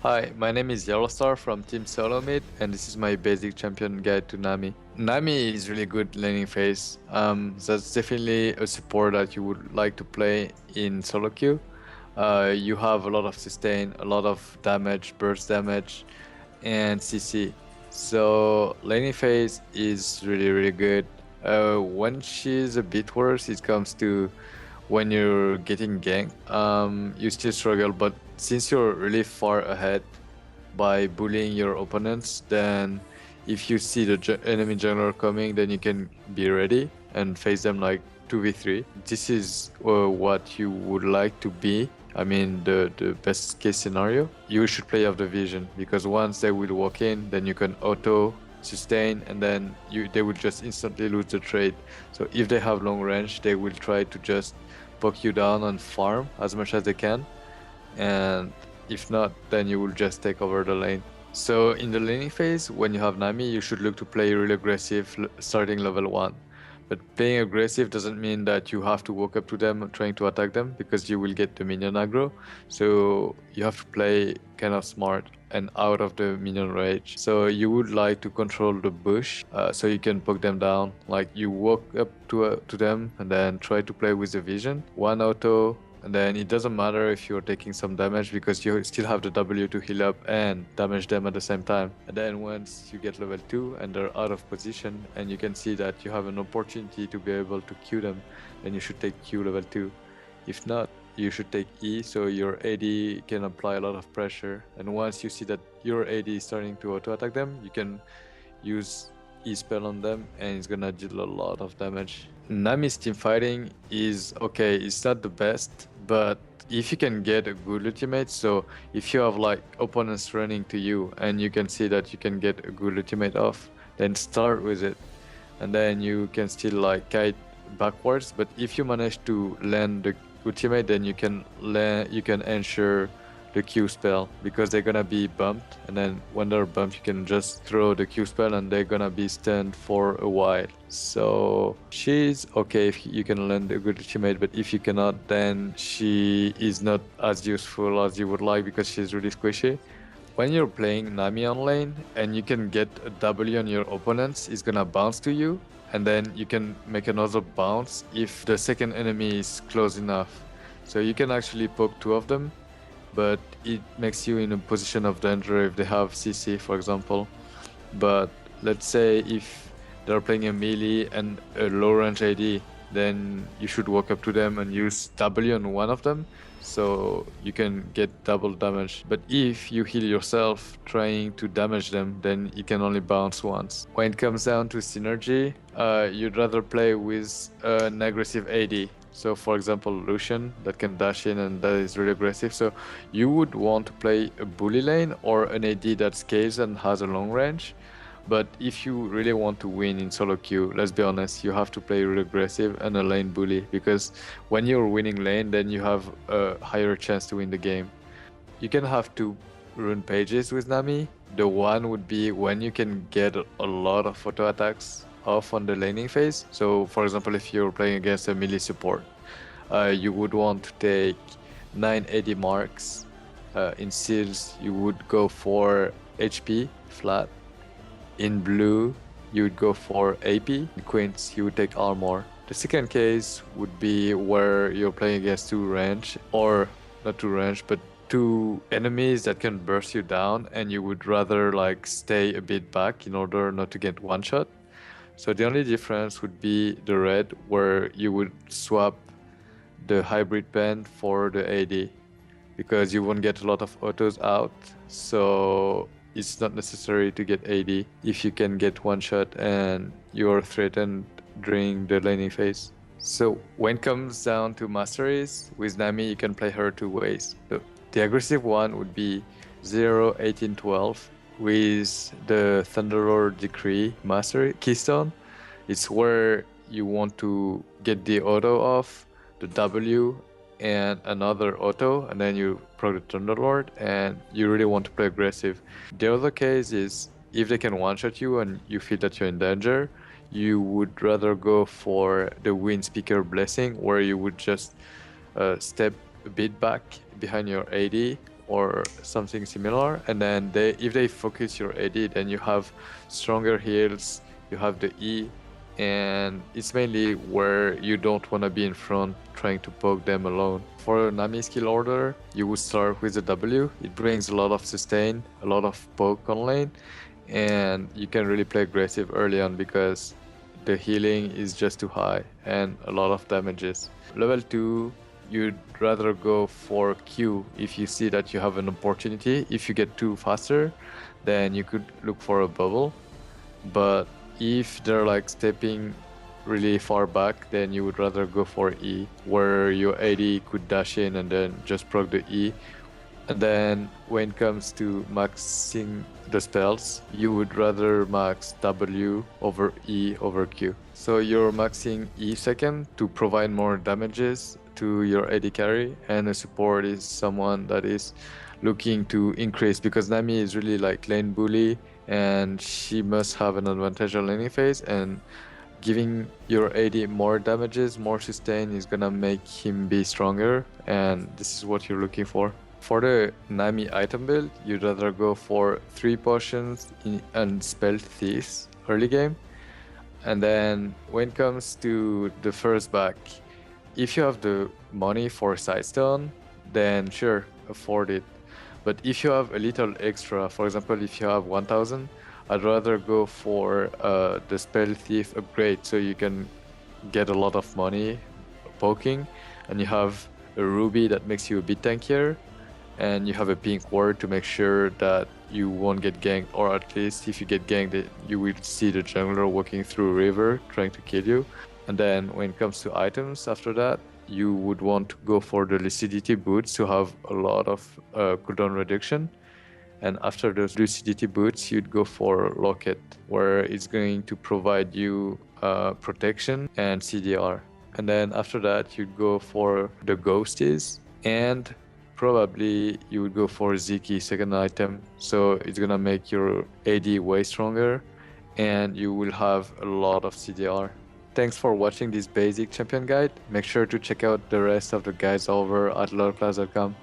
Hi, my name is YellowStar from Team Solo Mid, and this is my basic champion guide to Nami. Nami is really good laning phase. That's definitely a support that you would like to play in solo queue. You have a lot of sustain, a lot of damage, burst damage, and CC. So laning phase is really good. When she's a bit worse, it comes to when you're getting ganked. You still struggle, but since you're really far ahead by bullying your opponents, then if you see the enemy jungler coming, then you can be ready and face them like 2v3. This is what you would like to be. I mean, the best case scenario. You should play off the vision because once they will walk in, then you can auto sustain and then they will just instantly lose the trade. So if they have long range, they will try to just poke you down and farm as much as they can, and if not, then you will just take over the lane. So in the laning phase, when you have Nami, you should look to play really aggressive starting level 1. But playing aggressive doesn't mean that you have to walk up to them trying to attack them because you will get the minion aggro. So you have to play kind of smart and out of the minion range. So you would like to control the bush so you can poke them down. Like you walk up to them and then try to play with the vision. One auto, and then it doesn't matter if you're taking some damage because you still have the W to heal up and damage them at the same time. And then once you get level 2 and they're out of position and you can see that you have an opportunity to be able to Q them, then you should take Q level 2. If not, you should take E so your AD can apply a lot of pressure. And once you see that your AD is starting to auto attack them, you can use E spell on them and it's gonna deal a lot of damage. Nami's team fighting is okay, it's not the best, but if you can get a good ultimate, so if you have like opponents running to you and you can see that you can get a good ultimate off, then start with it. And then you can still like kite backwards, but if you manage to land the ultimate, then you can ensure the Q spell because they're gonna be bumped, and then when they're bumped you can just throw the Q spell and they're gonna be stunned for a while. So she's okay if you can land a good ultimate, but if you cannot, then she is not as useful as you would like because she's really squishy. When you're playing Nami on lane and you can get a W on your opponents, it's gonna bounce to you, and then you can make another bounce if the second enemy is close enough. So you can actually poke two of them, but it makes you in a position of danger if they have CC, for example. But let's say if they're playing a melee and a low range AD, then you should walk up to them and use W on one of them so you can get double damage. But if you heal yourself trying to damage them, then you can only bounce once. When it comes down to synergy, you'd rather play with an aggressive AD. So for example, Lucian that can dash in and that is really aggressive. So you would want to play a bully lane or an AD that scales and has a long range. But if you really want to win in solo queue, let's be honest, you have to play really aggressive and a lane bully because when you're winning lane, then you have a higher chance to win the game. You can have two rune pages with Nami. The one would be when you can get a lot of auto attacks off on the laning phase. So for example, if you're playing against a melee support, you would want to take 9 AD marks. In seals, you would go for HP flat. In blue, you would go for AP. In quints, you would take armor. The second case would be where you're playing against two range, or not two range, but two enemies that can burst you down, and you would rather like stay a bit back in order not to get one shot. So the only difference would be the red, where you would swap the hybrid pen for the AD because you won't get a lot of autos out. So it's not necessary to get AD if you can get one shot and you're threatened during the laning phase. So when it comes down to masteries, with Nami you can play her two ways. The aggressive one would be 0, 18, 12 with the Thunderlord Decree Mastery Keystone. It's where you want to get the auto off, the W, and another auto, and then you proc the Thunderlord, and you really want to play aggressive. The other case is if they can one-shot you and you feel that you're in danger, you would rather go for the Wind Speaker Blessing, where you would just step a bit back behind your AD, or something similar. And then if they focus your AD, then you have stronger heals, you have the E, and it's mainly where you don't want to be in front trying to poke them alone. For Nami skill order, you would start with the W. It brings a lot of sustain, a lot of poke on lane, and you can really play aggressive early on because the healing is just too high and a lot of damages. Level 2, you'd rather go for Q if you see that you have an opportunity. If you get too faster, then you could look for a bubble. But if they're like stepping really far back, then you would rather go for E, where your AD could dash in and then just proc the E. And then when it comes to maxing the spells, you would rather max W over E over Q. So you're maxing E second to provide more damages to your AD carry, and a support is someone that is looking to increase, because Nami is really like lane bully and she must have an advantage on laning phase, and giving your AD more damages, more sustain is gonna make him be stronger, and this is what you're looking for. For the Nami item build, you'd rather go for 3 potions and spell thieves early game. And then when it comes to the first back, if you have the money for Sidestone, then sure, afford it. But if you have a little extra, for example, if you have 1000, I'd rather go for the spell thief upgrade, so you can get a lot of money poking, and you have a ruby that makes you a bit tankier, and you have a pink ward to make sure that you won't get ganked, or at least if you get ganked, you will see the jungler walking through a river trying to kill you. And then when it comes to items after that, you would want to go for the lucidity boots to have a lot of cooldown reduction. And after those lucidity boots, you'd go for locket, where it's going to provide you protection and CDR. And then after that, you'd go for the ghosties, and probably you would go for Ziki second item. So it's gonna make your AD way stronger, and you will have a lot of CDR. Thanks for watching this basic champion guide. Make sure to check out the rest of the guides over at lolclass.com.